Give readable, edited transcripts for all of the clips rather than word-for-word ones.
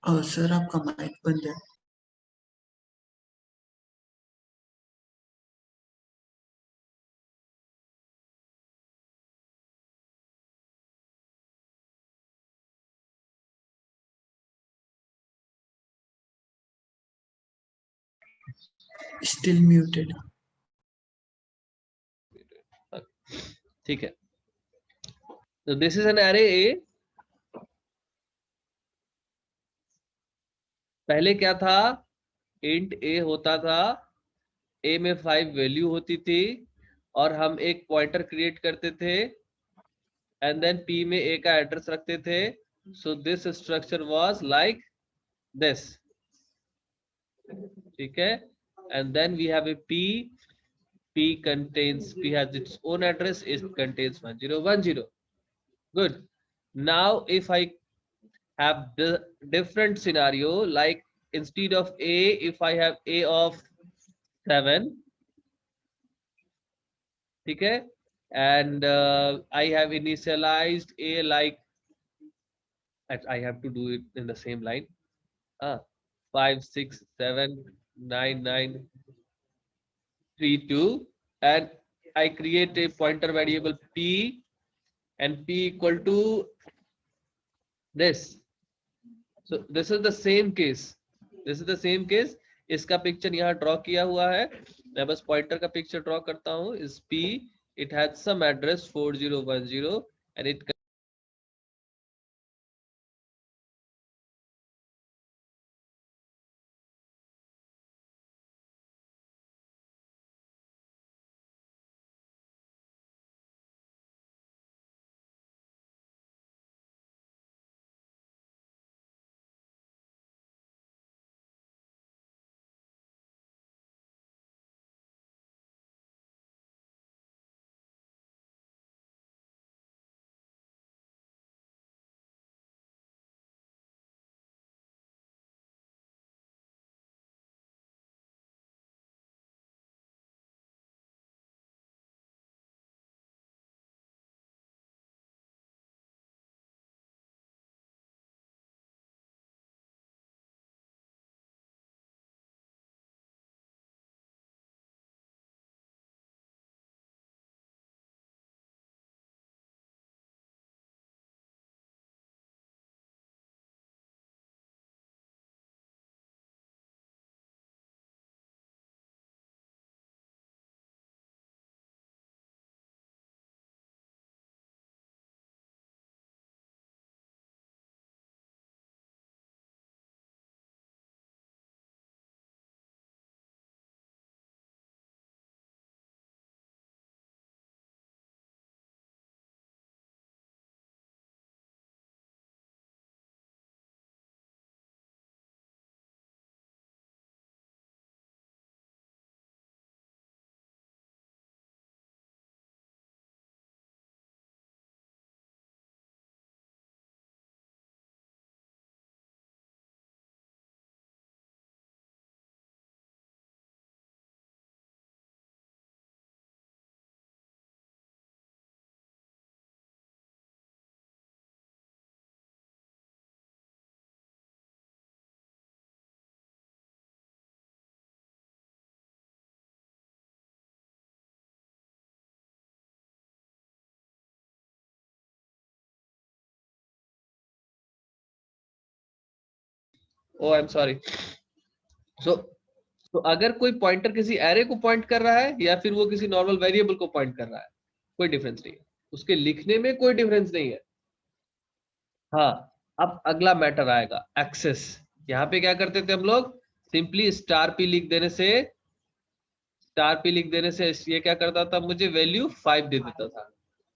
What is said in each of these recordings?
Sir आपका mic बंद है। Still muted. ठीक है, तो this is an array A. पहले क्या था, इंट ए होता था, ए में 5 वैल्यू होती थी और हम एक पॉइंटर क्रिएट करते थे एंड देन पी में ए का एड्रेस रखते थे। So this structure was like this, ठीक है। And then we have a p, p contains, p has its own address, it contains 1010. Good. Now if I have the different scenario, like instead of a, if I have a of 7, okay, and I have initialized a like, I have to do it in the same line, 5 6 7 9 9 3 2, and I create a pointer variable p, and p equal to this. So this is the same case, this is the same case। इसका picture यहाँ draw किया हुआ है, मैं बस pointer का picture draw करता हूँ। इस p, it had some address 4010 and it oh I'm sorry। so तो अगर कोई पॉइंटर किसी एरे को पॉइंट कर रहा है या फिर वो किसी नॉर्मल वेरिएबल को पॉइंट कर रहा है, कोई डिफरेंस नहीं है, उसके लिखने में कोई डिफरेंस नहीं है। हाँ, अब अगला मैटर आएगा एक्सेस। यहाँ पे क्या करते थे हम लोग, सिंपली स्टार पी लिख देने से, स्टार पी लिख देने से ये क्या करता था, मुझे वैल्यू 5 दे देता था।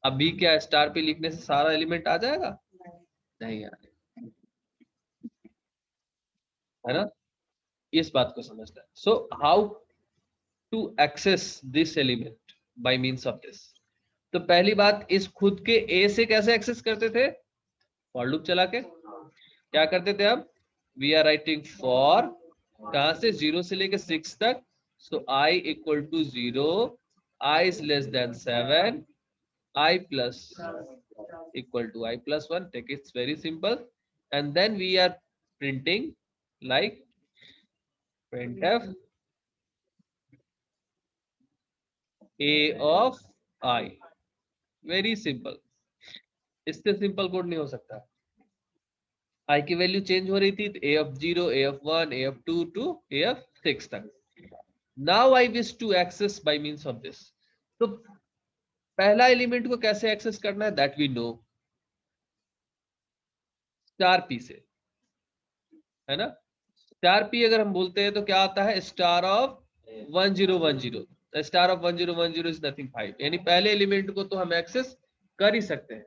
अभी क्या स्टार पी लिखने से सारा एलिमेंट आ जाएगा, नहीं यार, है ना। इस बात को समझना है। So how to access this element by means of this. तो पहली बात, इस खुद के ए से कैसे एक्सेस करते थे, फॉर लूप चला के क्या करते थे हम, वी आर राइटिंग फॉर, कहां से, 0 से लेके 6 तक। So i equal to 0, i is less than 7, i plus equal to i plus 1, take it's very simple। and then we are printing like printf a of I, very simple, इससे simple code नहीं हो सकता। आई की value change हो रही थी, a of 0, a of 1, a of 2 to a of 6 तक। Now I wish to access by means of this. तो पहला एलिमेंट को कैसे एक्सेस करना है, that we know, star P से, है ना। स्टार पी अगर हम बोलते हैं तो क्या आता है, star of 1010। Star of 1010 is nothing 5, यानी पहले एलिमेंट को तो हम एक्सेस कर ही सकते हैं,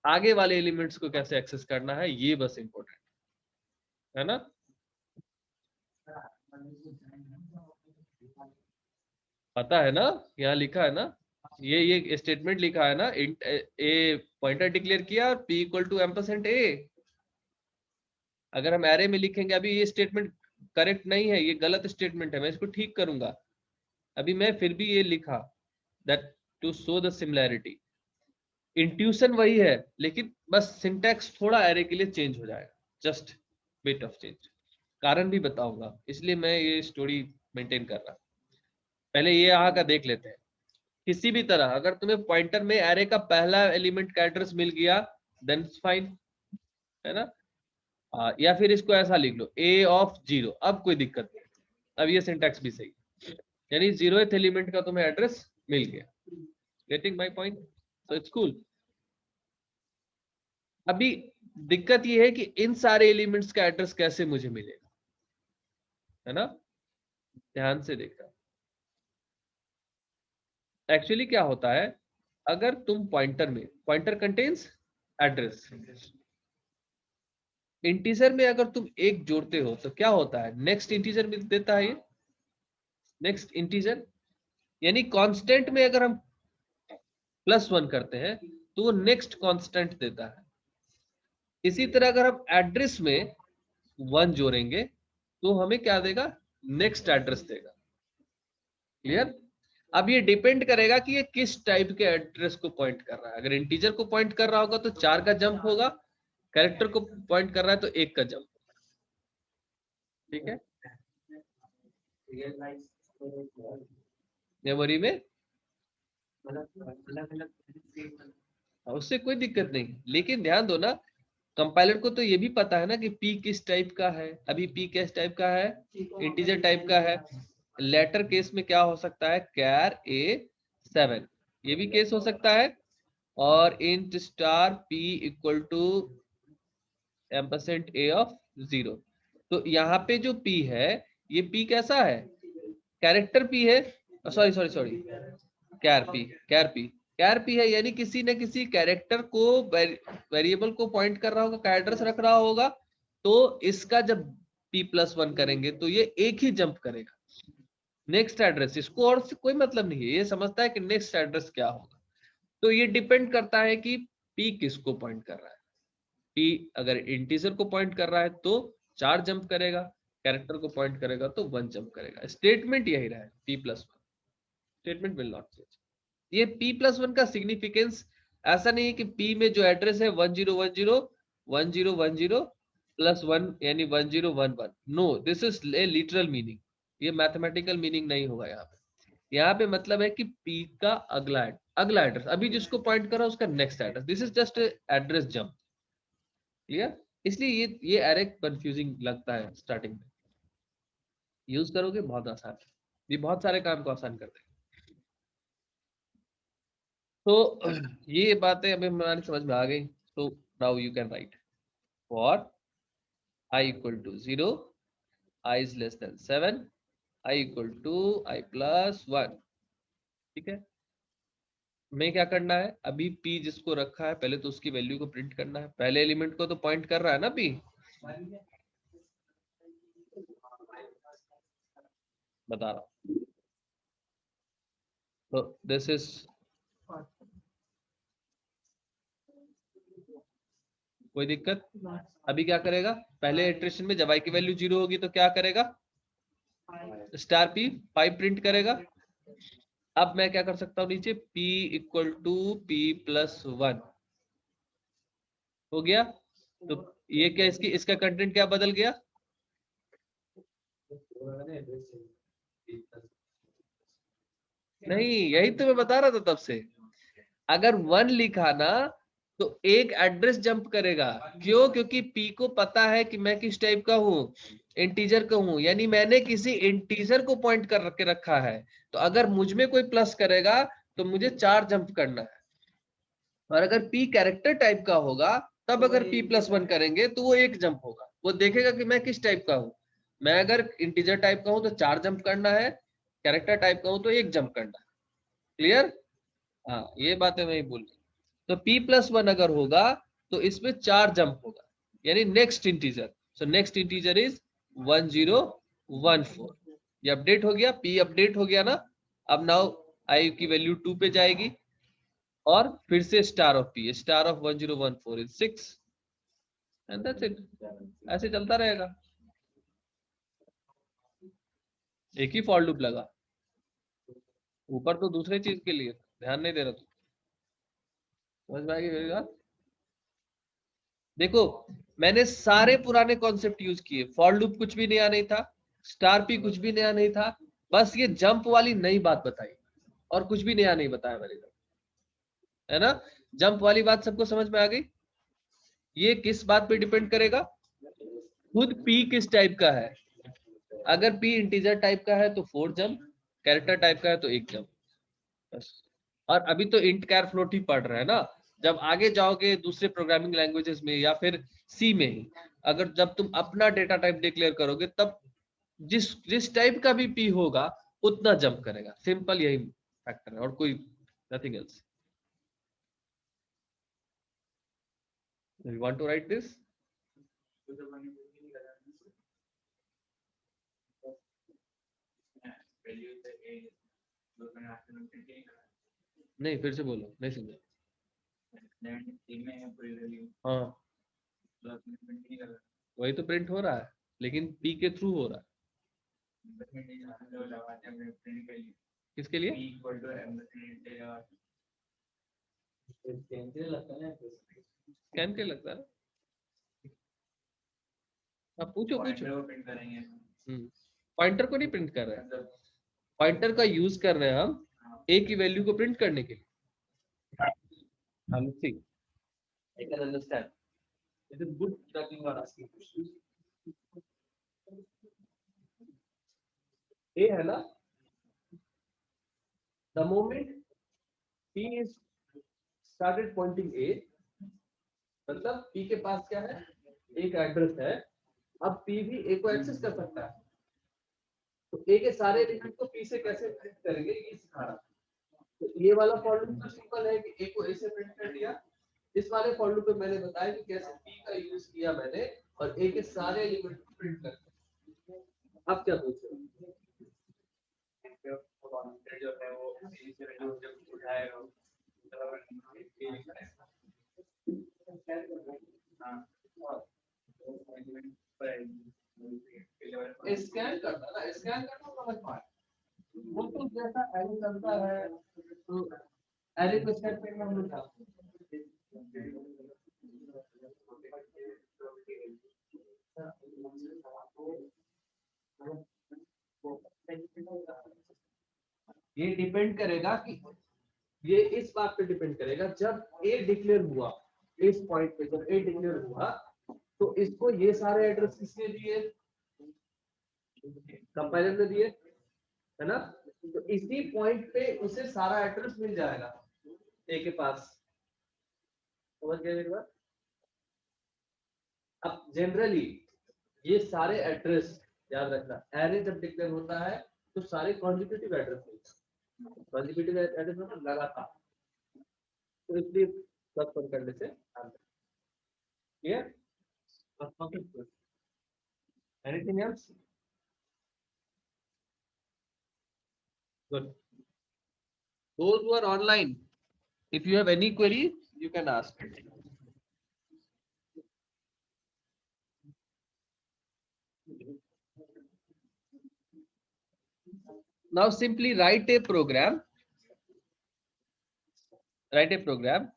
आगे वाले एलिमेंट्स को कैसे एक्सेस करना है ये बस इंपॉर्टेंट है ना। पता है ना, यहाँ लिखा है ना, ये स्टेटमेंट लिखा है ना, ए पॉइंटर डिक्लेयर किया और p equal to ampersand a। अगर हम एरे में लिखेंगे, अभी ये स्टेटमेंट करेक्ट नहीं है, ये गलत स्टेटमेंट है, मैं इसको ठीक करूंगा। अभी मैं फिर भी ये लिखा that to show the similarity, intuition वही है, लेकिन बस सिंटैक्स थोड़ा एरे के लिए चेंज हो जाएगा, जस्ट बिट ऑफ चेंज। कारण भी बताऊंगा, इसलिए मैं ये स्टोरी मेंटेन कर रहा हूं। पहले ये यहाँ का देख लेते हैं। किसी भी तरह अगर तुम्हें पॉइंटर में एरे का पहला एलिमेंट का एड्रेस मिल गया देन फाइन, है ना। या फिर इसको ऐसा लिख लो, ए ऑफ 0, अब कोई दिक्कत नहीं, अब ये सिंटैक्स भी सही, यानी 0th एलिमेंट का तुम्हें एड्रेस मिल गया। Getting my point, so it's cool. अभी दिक्कत ये है कि इन सारे एलिमेंट्स का एड्रेस कैसे मुझे मिलेगा, है ना। ध्यान से देखना, एक्चुअली क्या होता है, अगर तुम पॉइंटर में, पॉइंटर कंटेन्स एड्रेस, इंटीजर में अगर तुम एक जोड़ते हो तो क्या होता है, नेक्स्ट इंटीजर में देता है ये, नेक्स्ट इंटीजर, यानी कांस्टेंट में अगर हम +1 करते हैं तो वो नेक्स्ट कांस्टेंट देता है। इसी तरह अगर हम एड्रेस में 1 जोड़ेंगे तो हमें क्या देगा, नेक्स्ट एड्रेस देगा। क्लियर। अब ये डिपेंड करेगा कि ये किस टाइप के एड्रेस को पॉइंट कर रहा है। अगर इंटीजर को पॉइंट कर रहा होगा तो 4 का जंप होगा, कैरेक्टर को पॉइंट कर रहा है तो 1 का जंप, ठीक है। मेमोरी में उससे कोई दिक्कत नहीं, लेकिन ध्यान दो ना, कंपाइलर को तो ये भी पता है ना कि p किस टाइप का है। अभी p किस टाइप का है, इंटीजर टाइप का है। लेटर केस में क्या हो सकता है, कैर a7, ये भी केस हो सकता है। और int star p equal to ampersand a of 0। तो यहाँ पे जो p है, ये p कैसा है, कैरेक्टर p है, सॉरी सॉरी सॉरी, कैर पी है, यानी किसी न किसी कैरेक्टर को, वेरिएबल को पॉइंट कर रहा होगा, का एड्रेस रख रहा होगा। तो इसका जब p+1 करेंगे तो ये एक ही जंप करेगा, नेक्स्ट एड्रेस। इसको और से कोई मतलब नहीं है, ये समझता है कि नेक्स्ट एड्रेस क्या होगा। तो ये डिपेंड करता है कि p किसको पॉइंट कर रहा है। p अगर इंटीजर को पॉइंट कर रहा है तो 4 जंप करेगा, कैरेक्टर को पॉइंट करेगा तो 1 जंप करेगा। स्टेटमेंट यही रहा है, p+1, statement will not change. ये p+1 का सिग्निफिकेंस ऐसा नहीं है कि p में जो एड्रेस है 1010 1010 +1 यानी 1011, no, this is a literal meaning, ये मैथमेटिकल मीनिंग नहीं होगा यहाँ पे। यहाँ पे मतलब है कि p का अगला एड्रेस, अभी जिसको पॉइंट कर रहा है उसका next address, this is just address jump. Clear. इसलिए ये एरे कंफ्यूजिंग लगता है स्टार्टिंग में, यूज करोगे बहुत आसान है, ये बहुत सारे काम को आसान करते हैं। तो ये बातें अभी हमारी समझ में आ गई। तो now you can write for i equal to 0, i is less than 7, i equal to i+1। ठीक है, मैं क्या करना है, अभी p जिसको रखा है पहले तो उसकी वैल्यू को प्रिंट करना है। पहले एलिमेंट को तो पॉइंट कर रहा है ना p, बता रहा हूं। तो दिस इज, कोई दिक्कत। अभी क्या करेगा, पहले इटरेशन में जब i की वैल्यू 0 होगी तो क्या करेगा, स्टार p 5 प्रिंट करेगा। अब मैं क्या कर सकता हूं, नीचे p इक्वल टू p+1 हो गया। तो ये क्या इसका कंटेंट क्या बदल गया? नहीं, यही तो मैं बता रहा था तब से। अगर 1 लिखा ना तो एक एड्रेस जंप करेगा। क्यों? क्योंकि पी को पता है कि मैं किस टाइप का हूँ, इंटीजर का हूँ, यानी मैंने किसी इंटीजर को पॉइंट कर के रखा है। तो अगर मुझ में कोई प्लस करेगा तो मुझे 4 जंप करना है। और अगर पी कैरेक्टर टाइप का होगा तब अगर p+1 करेंगे तो वो 1 जंप होगा। वो देखेगा कि मैं किस टाइप का हूँ। मैं अगर इंटीजर टाइप का हूँ तो 4 जंप करना है, कैरेक्टर टाइप का हूँ तो 1 जंप करना है। क्लियर? हाँ, ये बातें मैं ही बोल रही। तो p+1 अगर होगा तो इसमें 4 जंप होगा, यानी next integer. So next integer is 1014। ये अपडेट हो गया, p अपडेट हो गया ना। अब नाउ i की वैल्यू 2 पे जाएगी और फिर से star of p, star of 1014 is 6 and that's it. ऐसे चलता रहेगा, एक ही फॉर लूप लगा। ऊपर तो दूसरे चीज के लिए ध्यान नहीं दे रहा तू। समझ में आएगी मेरी बात? देखो, मैंने सारे पुराने कॉन्सेप्ट यूज किए। फॉर लूप कुछ भी नया नहीं था, स्टार पी कुछ भी नया नहीं था, बस ये जंप वाली नई बात बताई और कुछ भी नया नहीं बताया मैंने, है ना। जंप वाली बात सबको समझ में आ गई। ये किस बात पे डिपेंड करेगा? खुद पी किस टाइप का है। अगर पी इंटीजर टाइप का है तो 4 जंप, कैरेक्टर टाइप का है तो 1 जंप बस। और अभी तो इंट कैर फ्लोट ही पढ़ रहे हैं ना। जब आगे जाओगे दूसरे प्रोग्रामिंग लैंग्वेजेस में या फिर सी में ही, अगर जब तुम अपना डेटा टाइप डिक्लेयर करोगे तब जिस जिस टाइप का भी पी होगा उतना जंप करेगा। सिंपल यही फैक्टर है और कोई nothing else. You want to write this? नहीं, फिर से बोलो, नहीं समझा। हाँ, वही तो प्रिंट हो रहा है, लेकिन पी के थ्रू हो रहा है। किसके लिए? स्कैन के लगता है। आप पूछो पूछो। पॉइंटर को नहीं प्रिंट कर रहे हैं, पॉइंटर का यूज कर रहे हैं हम ए की वैल्यू को प्रिंट करने के लिए। हम ठीक, I can understand. It is good that you are asking questions. A है ना, the moment P is started pointing A, मतलब P के पास क्या है, एक एड्रेस है। अब P भी A को एक्सेस कर सकता है। तो A के सारे एलिमेंट को P से कैसे प्रिंट करेंगे ये सिखा रहा। तो ये वाला फॉर लूप तो सिंपल है कि A को A से प्रिंट कर दिया। इस वाले फॉर लूप में मैंने बताया कि कैसे P का यूज किया मैंने और A के सारे एलिमेंट को प्रिंट कर दिया। अब क्या पूछ रहे हो? जो है वो जब उठाएगा स्कैन करता ना, स्कैन करना समझ पाए। वो तो जैसा एरे चलता है तो एरे को स्कैन करना हम लोग ये डिपेंड करेगा कि ये इस बात पे डिपेंड करेगा जब ए डिक्लेयर हुआ, इस पॉइंट पे जब ए डिक्लेयर हुआ तो इसको ये सारे एड्रेस किसने दिए? कंपाइलर ने दिए, है ना। तो इसी पॉइंट पे उसे सारा एड्रेस मिल जाएगा ए के पास। समझ गए मेरी बात? अब जनरली ये सारे एड्रेस याद रखना, एरे जब डिक्लेयर होता है तो सारे कॉन्जिक्यूटिव एड्रेस होते हैं। कॉन्जिक्यूटिव एड्रेस मतलब लगातार, तो इसलिए सब कर करने से clear. Anything else? Good. Those who are online, if you have any query, you can ask. Now simply write a program. Write a program.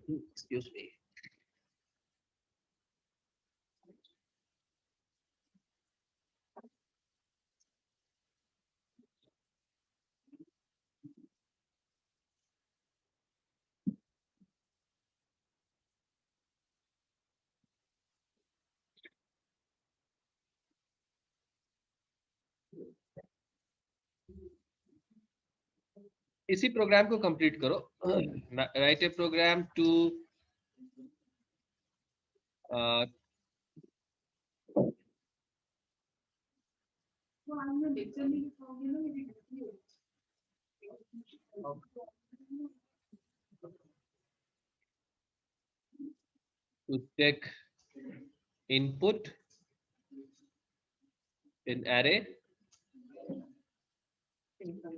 Excuse me. इसी प्रोग्राम को कंप्लीट करो. Write a program to to take input in array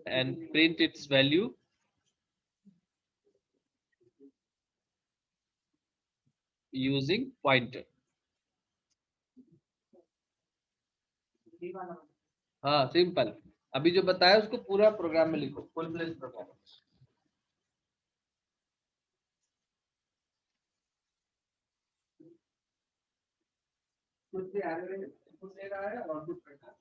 and print its value using pointer. हाँ simple. अभी जो बताया उसको पूरा programme में लिखो, फुल फ्लेज प्रोग्राम. कुछ भी array कुछ दे रहा है और कुछ करना है.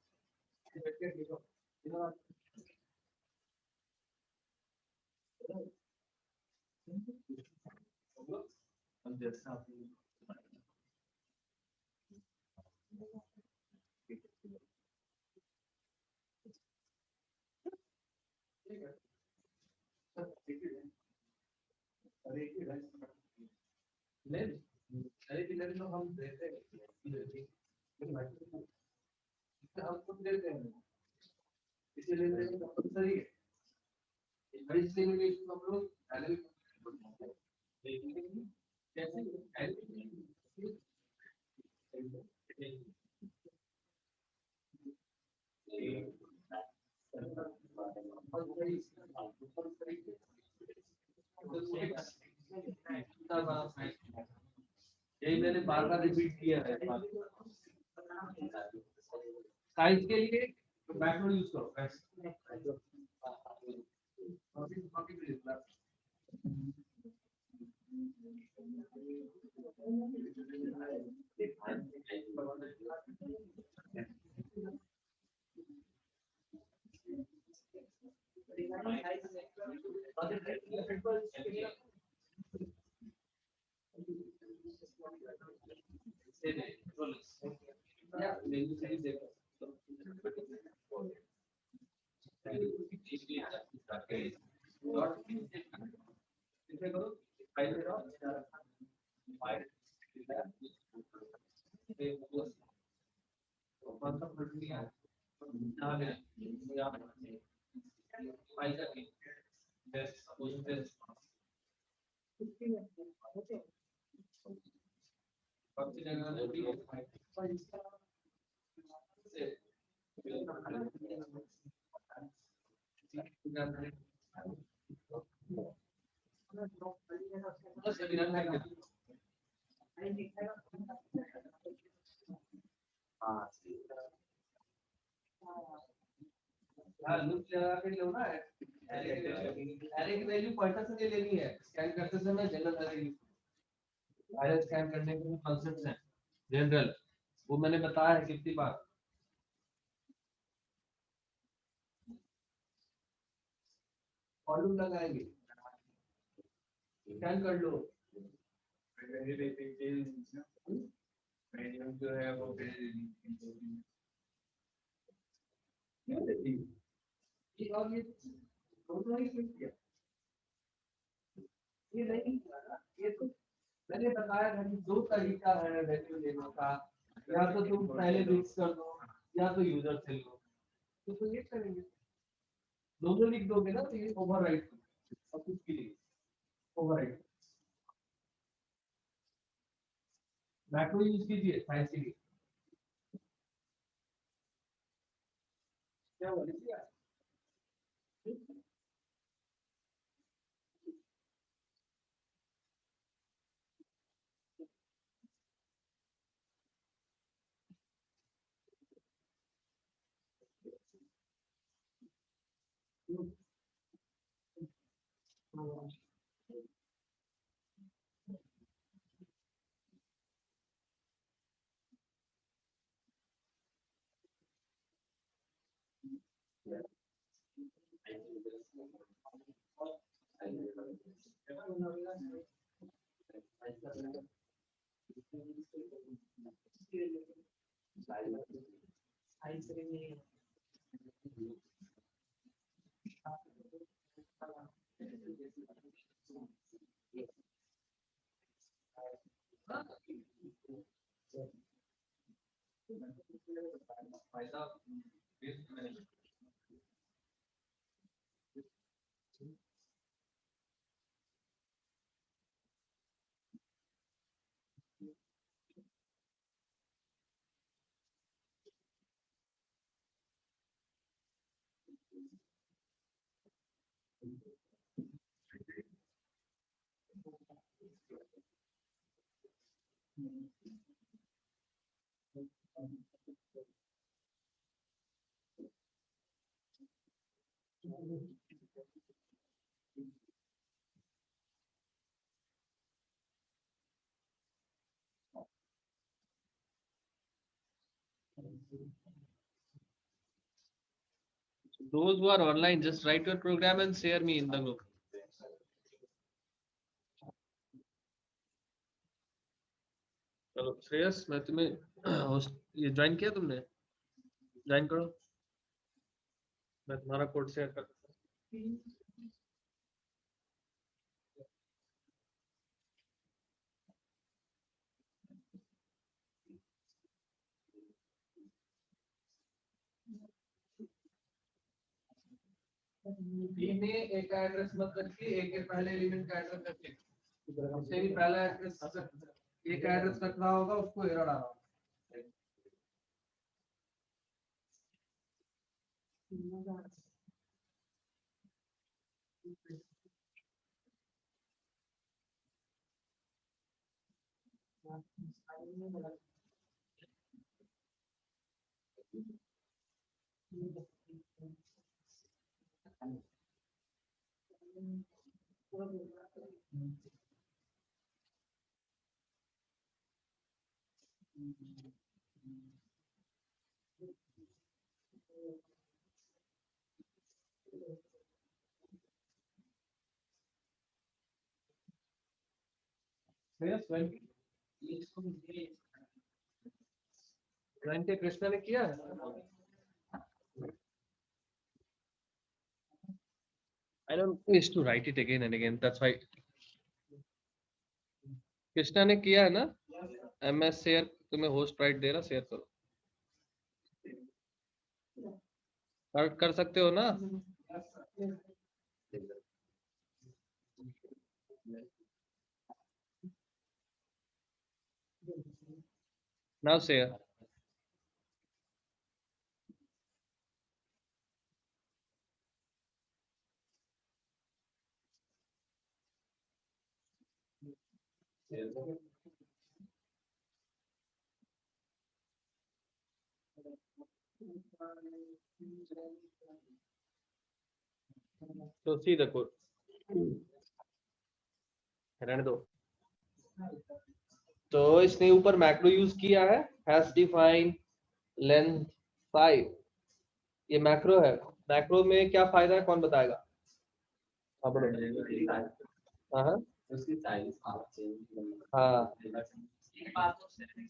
अरे किधर तो हम देते हैं, हम खुद देते हैं, इसीलिए सही है. इसलिए हम लोग पहले यही मैंने बार बार रिपीट किया है. साइज के लिए बैकवर्ड यूज करो. लूप लगा के लो ना. एरे की वैल्यू पॉइंटर से लेनी है. स्कैन करते समय जनरल एरे एरे स्कैन करने के कॉन्सेप्ट्स हैं जनरल, वो मैंने बताया है कितनी बार. कॉलम लगाएंगे, स्कैन कर लो. जो है वो ये और ये दोनों ही फिट किया. ये नहीं, ये तो मैंने बताया था कि दो तरीका है वैल्यू लेने का. या तो तुम पहले मिक्स कर दो या तो यूजर से लो. तो ये करेंगे, दोनों लिख दोगे ना तो ये ओवरराइट और कुछ के लिए ओवरराइट. मैक्रो यूज कीजिए साइंस के लिए. क्या हुआ लिखिए. Those who are online, just write your program and share me in the group. चलो श्रेयस, मैं तुम्हें ये ज्वाइन किया तुमने? ज्वाइन करो, मैं तुम्हारा कोड शेयर कर देता हूँ। एक एड्रेस मत रखिए, एक के पहले एलिमेंट का एड्रेस रखिए। उससे भी पहला एड्रेस एक एड्रेस रख रहा होगा, उसको एरर आ रहा होगा। कृष्णा ने किया है? I don't wish to write it again and again. That's why. Krishna ने किया है ना? MS शेयर, तुम्हें होस्ट राइट दे रहा, शेयर करो। कर सकते हो ना? Now share. So see the code. रहने दो। तो इसने ऊपर मैक्रो यूज किया है, हैश डिफाइन लेंथ 5। ये मैक्रो है। मैक्रो में क्या फायदा है, कौन बताएगा? हाँ हाँ,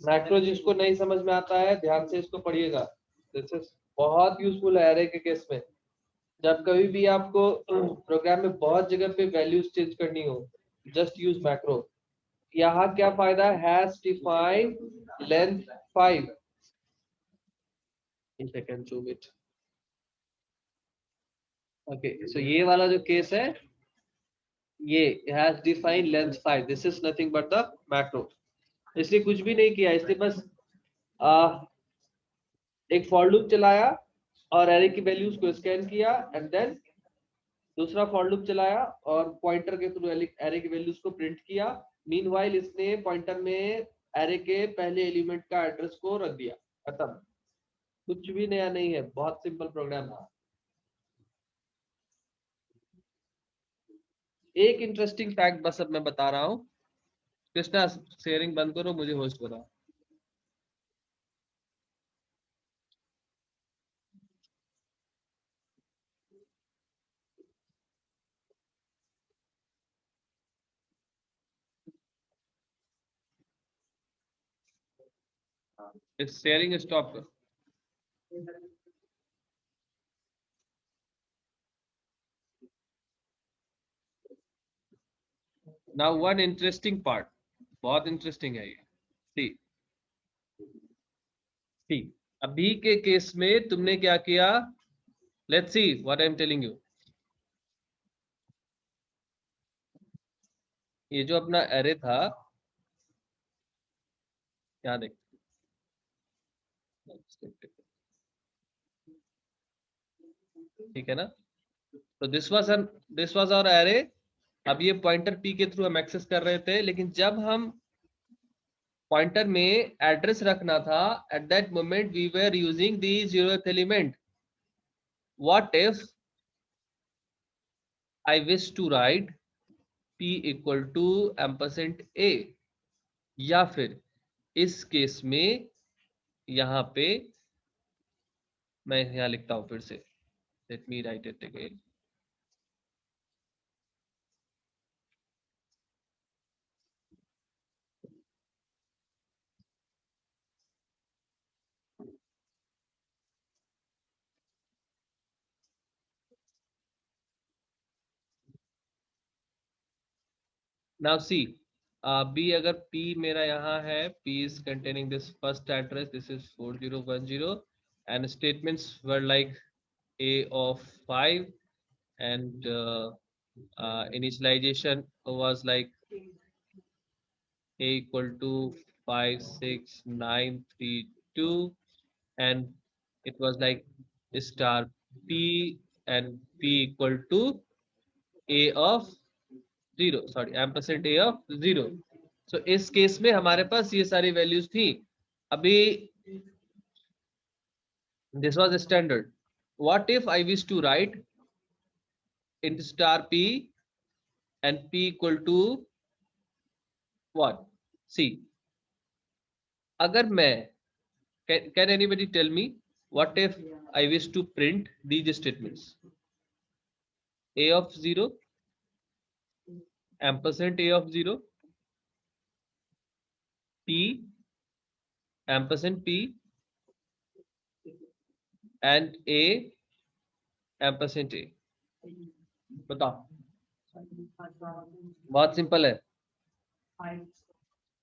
मैक्रो जिसको नहीं समझ में आता है ध्यान से इसको पढ़िएगा। दिस इज बहुत यूजफुल है एरे के केस में। जब कभी भी आपको प्रोग्राम में बहुत जगह पे वैल्यूज चेंज करनी हो, जस्ट यूज मैक्रो। यहाँ क्या फायदा है, हैश डिफाइन लेंथ 5। ओके, सो ये वाला जो केस है, ये hash define length 5, this is nothing but the macro. इसलिए कुछ भी नहीं किया, इसलिए बस एक फॉर लूप चलाया और एरे की वैल्यूज को स्कैन किया, एंड देन दूसरा फॉर लूप चलाया और पॉइंटर के थ्रू एरे की वैल्यूज को प्रिंट किया। मीनवाइल इसने पॉइंटर में एरे के पहले एलिमेंट का एड्रेस को रख दिया, खत्म। कुछ भी नया नहीं है, बहुत सिंपल प्रोग्राम था। एक इंटरेस्टिंग फैक्ट बस अब मैं बता रहा हूँ। कृष्णा शेयरिंग बंद करो, मुझे होस्ट बनाओ। इस शेयरिंग स्टॉप कर। नाउ वन इंटरेस्टिंग पार्ट, बहुत इंटरेस्टिंग है ये। सी सी अभी के केस में तुमने क्या किया, let's see what I am telling you. ये जो अपना एरे था, क्या देख, ठीक है ना। तो दिस वाज आवर एरे। अब ये पॉइंटर पी के थ्रू हम एक्सेस कर रहे थे, लेकिन जब हम पॉइंटर में एड्रेस रखना था, at that moment we were using the 0th element. What if I wish to write p equal to ampersand a, या फिर इस केस में यहाँ पे मैं यहाँ लिखता हूं फिर से, let me right it again. Now see b, अगर p मेरा यहाँ है, p is containing this first address, this is 4010, and statements were like a of 5, and initialization was like a equal to 56932, and it was like star p and p equal to a of 0, sorry ampersand a of 0। सो इस case में हमारे पास ये सारी values थी। अभी this was standard. What if I wish to write int star p and p equal to what? See अगर मैं, can anybody tell me what if I wish to print these statements? a of 0, ampersand a of 0, p ampersand p, and a ampersand a। बताओ, बहुत simple है।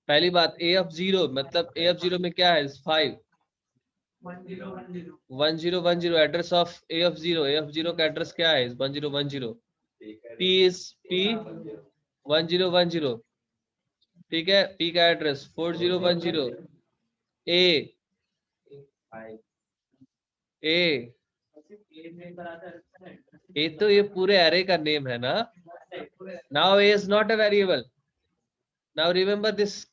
पहली बात, a of 0 मतलब a of 0 में क्या है, 5। 1010 address of a of 0, a of 0 का एड्रेस क्या है, 1010। p is p 1010, ठीक है। p का एड्रेस 4010। a a a तो ये पूरे एरे का नेम है ना। Now a is not a variable। Now remember this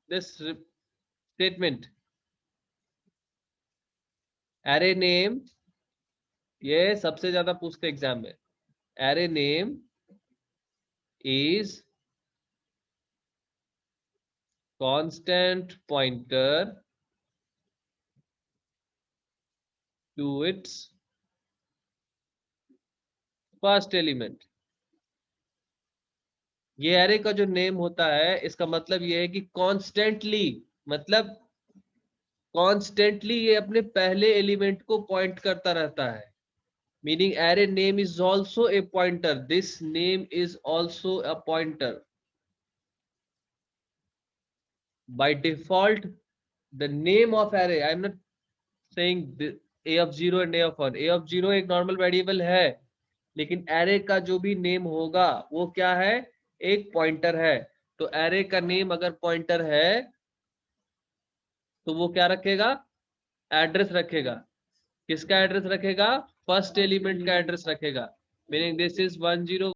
statement, array name, ये सबसे ज्यादा पूछते एग्जाम में। Array name is constant pointer to its first element. ये एरे का जो नेम होता है, इसका मतलब ये है कि कॉन्स्टेंटली, मतलब कॉन्स्टेंटली ये अपने पहले एलिमेंट को पॉइंट करता रहता है। Meaning array name is also a pointer, this name is also a pointer. By default the name of array, I am not saying a of 0 and a of 1, a of 0 एक normal variable है, लेकिन array का जो भी name होगा वो क्या है, एक पॉइंटर है। तो एरे का नेम अगर पॉइंटर है तो वो क्या रखेगा, एड्रेस रखेगा। किसका एड्रेस रखेगा, फर्स्ट एलिमेंट का एड्रेस रखेगा। Meaning this is 10